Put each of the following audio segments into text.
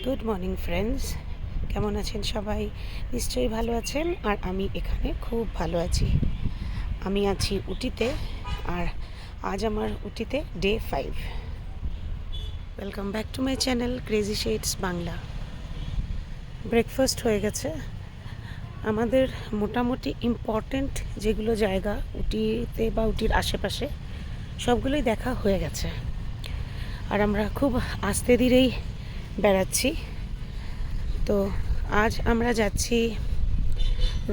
Good morning friends, কেমন আছেন সবাই? নিশ্চয়ই ভালো আছেন। আর আমি এখানে খুব ভালো আছি। আমি আছি উটিতে, আর আজ আমার উটিতে day 5। Welcome back to my channel crazy shades Bangla. Breakfast হয়ে গেছে। আমাদের মোটামুটি ইম্পর্ট্যান্ট যেগুলো জায়গা উটিতে বা উটির আশেপাশে সবগুলোই দেখা হয়ে গেছে। আর আমরা খুব আস্তে ধীরেই বেড়াচ্ছি। তো আজ আমরা যাচ্ছি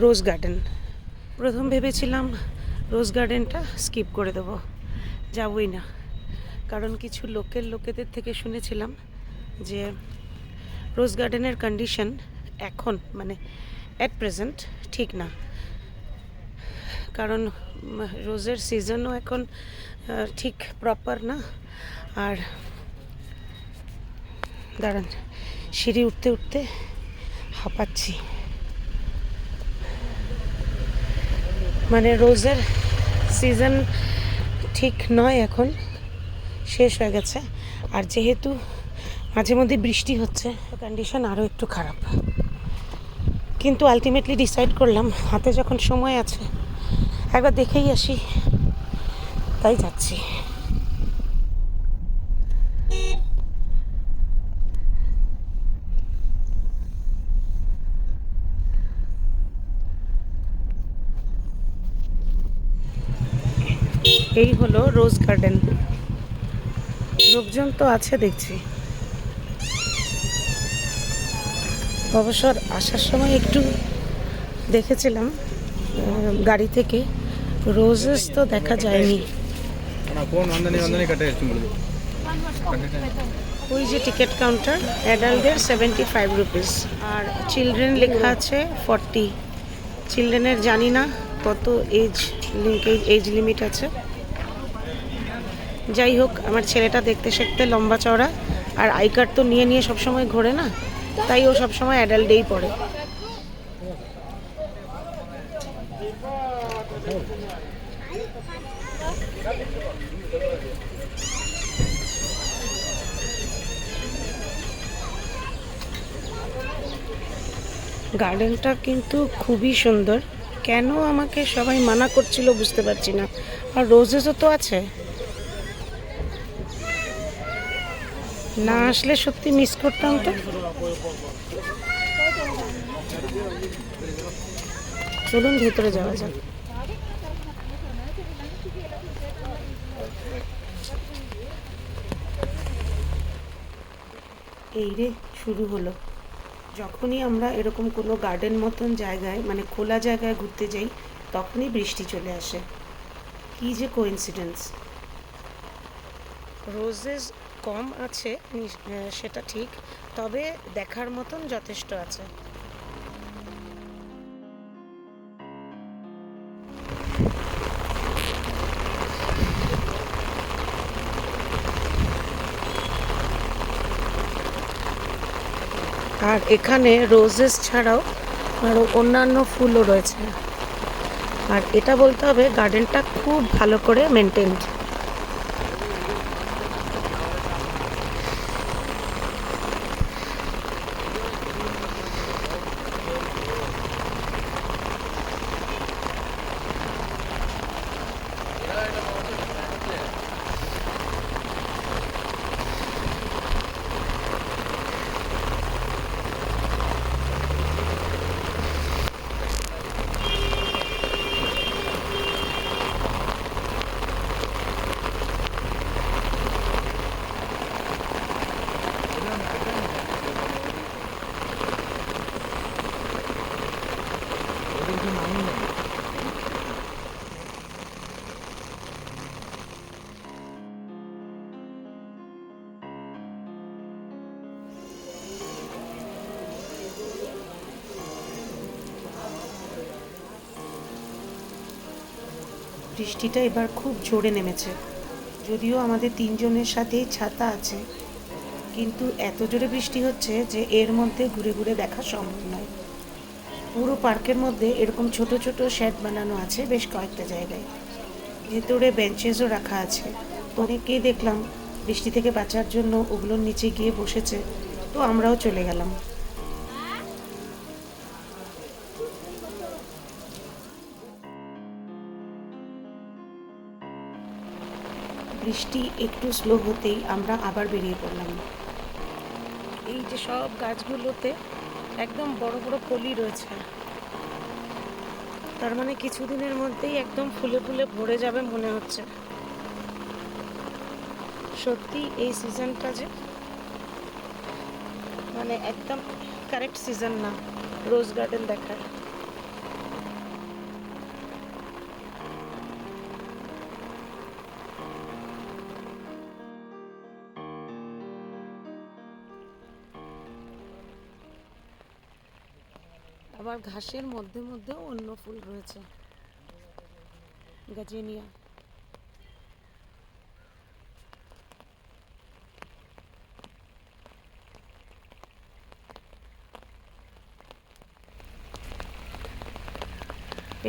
রোজ গার্ডেন। প্রথম ভেবেছিলাম রোজ গার্ডেনটা স্কিপ করে দেবো, যাবই না, কারণ কিছু লোকেদের থেকে শুনেছিলাম যে রোজ গার্ডেনের কন্ডিশন এখন অ্যাট প্রেজেন্ট ঠিক না, কারণ রোজের সিজনও এখন ঠিক প্রপার না। আর দাঁড়ান, সিঁড়ি উঠতে উঠতে হাঁপাচ্ছি। রোজের সিজন ঠিক নয়, এখন শেষ হয়ে গেছে। আর যেহেতু মাঝে মধ্যে বৃষ্টি হচ্ছে, কন্ডিশন আরও একটু খারাপ। কিন্তু আলটিমেটলি ডিসাইড করলাম হাতে যখন সময় আছে একবার দেখেই আসি, তাই যাচ্ছি। এই হলো রোজ গার্ডেন। লোকজন তো আছে দেখছি। অবশ্য আসার সময় একটু দেখেছিলাম গাড়ি থেকে, রোজেস তো দেখা যায়নি। ওই যে ticket counter, অ্যাডাল্টদের 75 rupees, our children লেখা আছে 40। চিলড্রেনের জানি না কত এজ লিমিট আছে। যাই হোক, আমার ছেলেটা দেখতে শেখতে লম্বা চওড়া, আর আই কার্ড তো নিয়ে নিয়ে সবসময় ঘোরে না, তাই ও সবসময় অ্যাডাল্টেই পড়ে। গার্ডেনটা কিন্তু খুবই সুন্দর। কেন আমাকে সবাই মানা করছিল বুঝতে পারছি না। আর রোজেসও তো আছে, না আসলে সত্যি মিস করতাম। তো চলুন ভেতরে যাওয়া যাক। এই রে, শুরু হলো। যখনই আমরা এরকম কোনো গার্ডেন মতন জায়গায়, খোলা জায়গায় ঘুরতে যাই, তখনই বৃষ্টি চলে আসে। কি যে কোইন্সিডেন্স। রোজেস কম আছে সেটা ঠিক, তবে দেখার মতন যথেষ্ট আছে। আর এখানে রোজেস ছাড়াও আরও অন্যান্য ফুলও রয়েছে। আর এটা বলতে হবে গার্ডেনটা খুব ভালো করে মেনটেনড। বৃষ্টিটা এবার খুব জোরে নেমেছে। যদিও আমাদের তিনজনের সাথেই ছাতা আছে, কিন্তু এত জোরে বৃষ্টি হচ্ছে যে এর মধ্যে ঘুরে ঘুরে দেখা সম্ভব নয়। পুরো পার্কের মধ্যে এরকম ছোট ছোট শেড বানানো আছে বেশ কয়েকটা জায়গায়। ভেতরে বেঞ্চেসও রাখা আছে। অনেকেই দেখলাম বৃষ্টি থেকে বাঁচার জন্য ওগুলোর নিচে গিয়ে বসেছে, তো আমরাও চলে গেলাম। বৃষ্টি একটু স্লো হতেই আমরা আবার বেরিয়ে পড়লাম। এই যে সব গাছগুলোতে একদম বড় বড় কলি রয়েছে, তার মানে কিছুদিনের মধ্যেই একদম ফুলে ফুলে ভরে যাবে মনে হচ্ছে। সত্যি এই সিজনটা যে মানে একদম কারেক্ট সিজন না রোজ গার্ডেন দেখার। আবার ঘাসের মধ্যে মধ্যেও অন্য ফুল রয়েছে, গাজেনিয়া।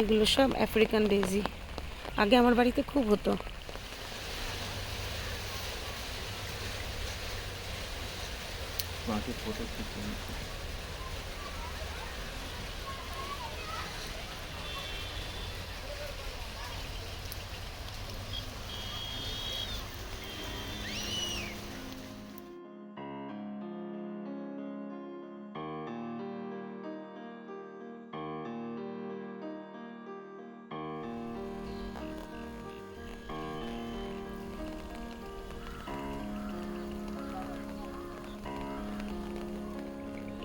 এগুলো সব আফ্রিকান ডেজি, আগে আমার বাড়িতে খুব হতো।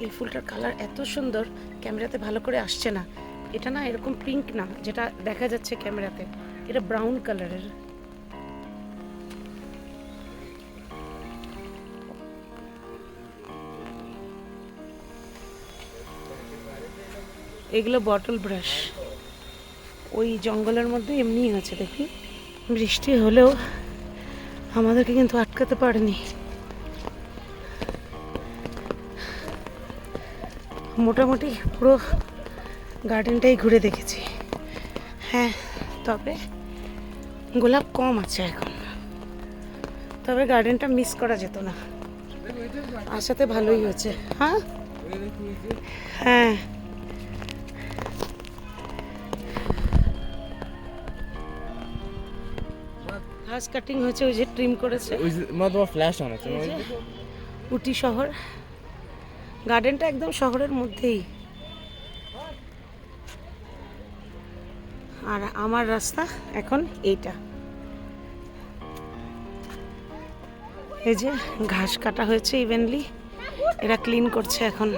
এই ফুলটার কালার এত সুন্দর, ক্যামেরাতে ভালো করে আসছে না। এটা না এরকম পিঙ্ক না যেটা দেখা যাচ্ছে ক্যামেরাতে, এটা ব্রাউন কালারের। এগুলো বটল ব্রাশ, ওই জঙ্গলের মধ্যে এমনিই আছে। দেখি বৃষ্টি হলেও আমাদেরকে কিন্তু আটকাতে পারেনি। মোটামুটি পুরো গার্ডেনটাই ঘুরে দেখেছি। হ্যাঁ, তবে গোলাপ কম আছে এখন, তবে গার্ডেনটা মিস করা যেত না। আসাতে ভালোই হয়েছে। হ্যাঁ হ্যাঁ, ঘাস কাটিং হয়েছে, ওই যে ট্রিম করেছে। উটি শহর, গার্ডেনটা একদম শহরের মধ্যেই। আর আমার রাস্তা এখন এইটা। এই যে ঘাস কাটা হয়েছে ইভেনলি, এরা ক্লিন করছে এখন।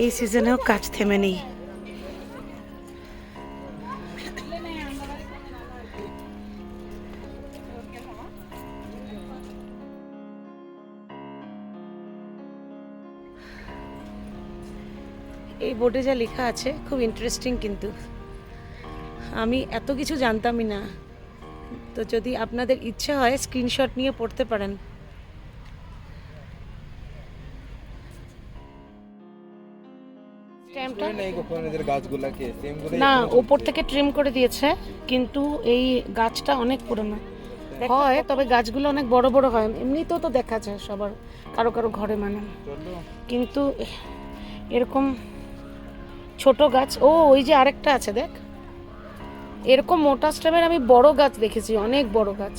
এই সিজনেও কাজ থেমে নেই। এই বোর্ডে যা লেখা আছে খুব ইন্টারেস্টিং, কিন্তু আমি এত কিছু জানতামই না। তো যদি আপনাদের ইচ্ছা হয় স্ক্রিনশট নিয়ে পড়তে পারেন। না, ওপর থেকে ট্রিম করে দিয়েছে, কিন্তু এই গাছটা অনেক পুরনো হয়, তবে গাছগুলো অনেক বড় বড় হয়। এমনিতেও তো দেখা যায় সবার কারো কারো ঘরে, মানে কিন্তু এরকম ছোট গাছ। ও ওই যে আরেকটা আছে দেখ, এরকম মোটা স্টেমের আমি বড় গাছ দেখেছি, অনেক বড় গাছ।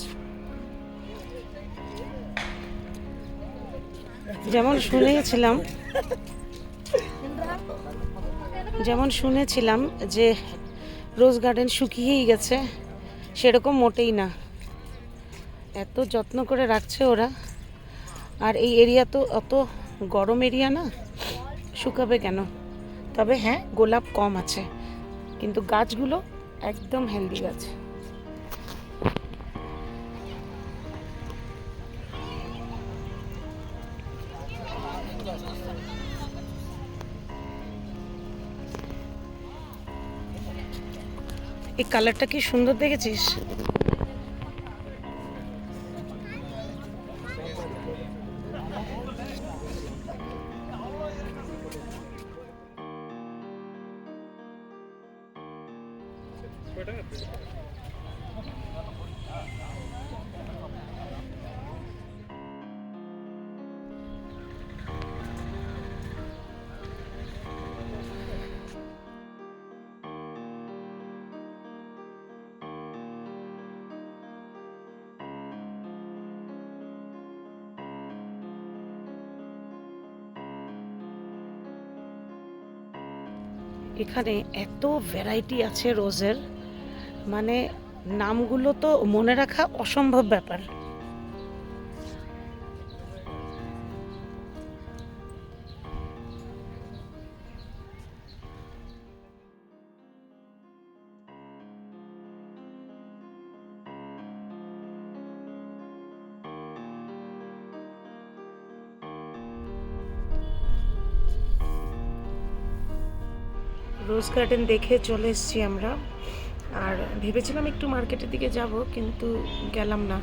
যেমন শুনেছিলাম যে রোজ গার্ডেন শুকিয়েই গেছে, সেরকম মোটেই না, এত যত্ন করে রাখছে ওরা। আর এই এরিয়া তো অত গরম এরিয়া না, শুকাবে কেন? তবে হ্যাঁ, গোলাপ কম আছে, কিন্তু গাছগুলো একদম হেলদি গাছ। এই কালারটা কি সুন্দর দেখেছিস? এখানে এত ভ্যারাইটি আছে রোজের, মানে নামগুলো তো মনে রাখা অসম্ভব ব্যাপার। রোজ গার্ডেন দেখে চলে এসেছি আমরা, আর ভেবেছিলাম একটু মার্কেটের দিকে যাব, কিন্তু গেলাম না।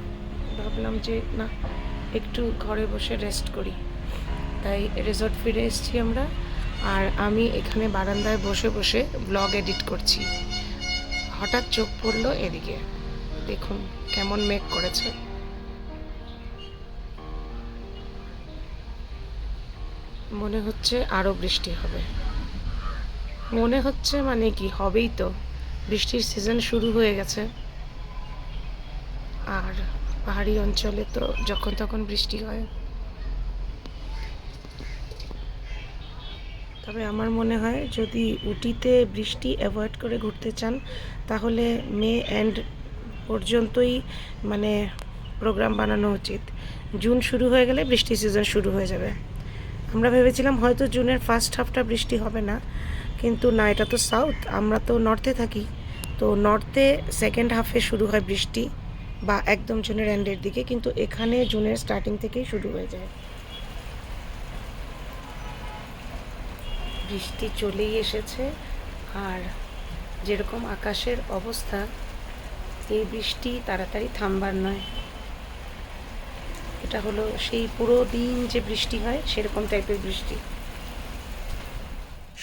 ভাবলাম যে না, একটু ঘরে বসে রেস্ট করি, তাই রিসর্ট ফিরে এসেছি আমরা। আর আমি এখানে বারান্দায় বসে বসে ব্লগ এডিট করছি। হঠাৎ চোখ পড়লো এদিকে, দেখুন কেমন মেঘ করেছে। মনে হচ্ছে আরও বৃষ্টি হবে, মনে হচ্ছে মানে কি, হবেই তো, বৃষ্টির সিজন শুরু হয়ে গেছে। আর পাহাড়ি অঞ্চলে তো যখন তখন বৃষ্টি হয়। তবে আমার মনে হয় যদি উটিতে বৃষ্টি অ্যাভয়েড করে ঘুরতে চান, তাহলে মে এন্ড পর্যন্তই মানে প্রোগ্রাম বানানো উচিত। জুন শুরু হয়ে গেলে বৃষ্টি সিজন শুরু হয়ে যাবে। আমরা ভেবেছিলাম হয়তো জুনের ফার্স্ট হাফটা বৃষ্টি হবে না, কিন্তু না, এটা তো সাউথ, আমরা তো নর্থে থাকি, তো নর্থে সেকেন্ড হাফে শুরু হয় বৃষ্টি, বা একদম জুনের এন্ডের দিকে, কিন্তু এখানে জুনের স্টার্টিং থেকেই শুরু হয়ে যায়। বৃষ্টি চলেই এসেছে, আর যেরকম আকাশের অবস্থা, এই বৃষ্টি তাড়াতাড়ি থামবার নয়। এটা হলো সেই পুরো দিন যে বৃষ্টি হয় সেরকম টাইপের বৃষ্টি।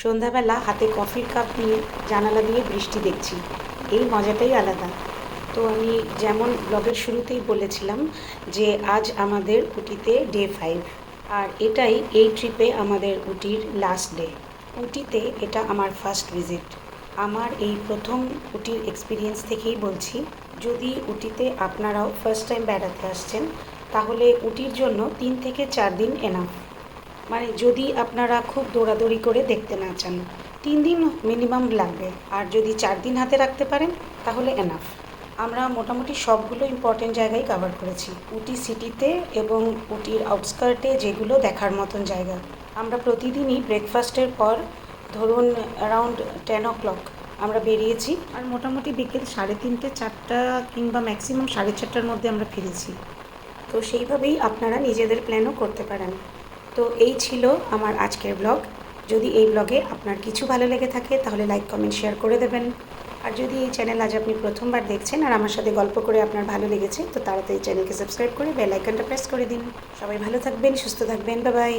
সন্ধ্যাবেলা হাতে কফির কাপ নিয়ে জানালা দিয়ে বৃষ্টি দেখছি, এই মজাটাই আলাদা। তো আমি যেমন ব্লগের শুরুতেই বলেছিলাম যে আজ আমাদের উটিতে ডে 5, আর এটাই এই ট্রিপে আমাদের উটির লাস্ট ডে। উটিতে এটা আমার ফার্স্ট ভিজিট। আমার এই প্রথম উটির এক্সপিরিয়েন্স থেকেই বলছি, যদি উটিতে আপনারাও ফার্স্ট টাইম বেড়াতে আসছেন, তাহলে উটির জন্য 3 থেকে 4 দিন এনাফ। মানে যদি আপনারা খুব দৌড়াদৌড়ি করে দেখতে না চান, 3 দিন মিনিমাম লাগবে, আর যদি 4 দিন হাতে রাখতে পারেন তাহলে এনাফ। আমরা মোটামুটি সবগুলো ইম্পর্টেন্ট জায়গায় কভার করেছি উটি সিটিতে এবং উটির আউটস্কার্টে, যেগুলো দেখার মতন জায়গা। আমরা প্রতিদিনই ব্রেকফাস্টের পর ধরুন অ্যারাউন্ড 10 o'clock আমরা বেরিয়েছি, আর মোটামুটি বিকেল 3:30 4টা কিংবা ম্যাক্সিমাম 4:30টার মধ্যে আমরা ফিরেছি। তো সেইভাবেই আপনারা নিজেদের প্ল্যানও করতে পারেন। তো এই ছিল আমার আজকের ব্লগ। যদি এই ব্লগে আপনার কিছু ভালো লেগে থাকে তাহলে লাইক কমেন্ট শেয়ার করে দেবেন। আর যদি এই চ্যানেল আজ আপনি প্রথমবার দেখছেন আর আমার সাথে গল্প করে আপনার ভালো লেগেছে, তো তাড়াতাড়ি চ্যানেলকে সাবস্ক্রাইব করে বেল আইকনটা প্রেস করে দিন। সবাই ভালো থাকবেন, সুস্থ থাকবেন, বাই বাই।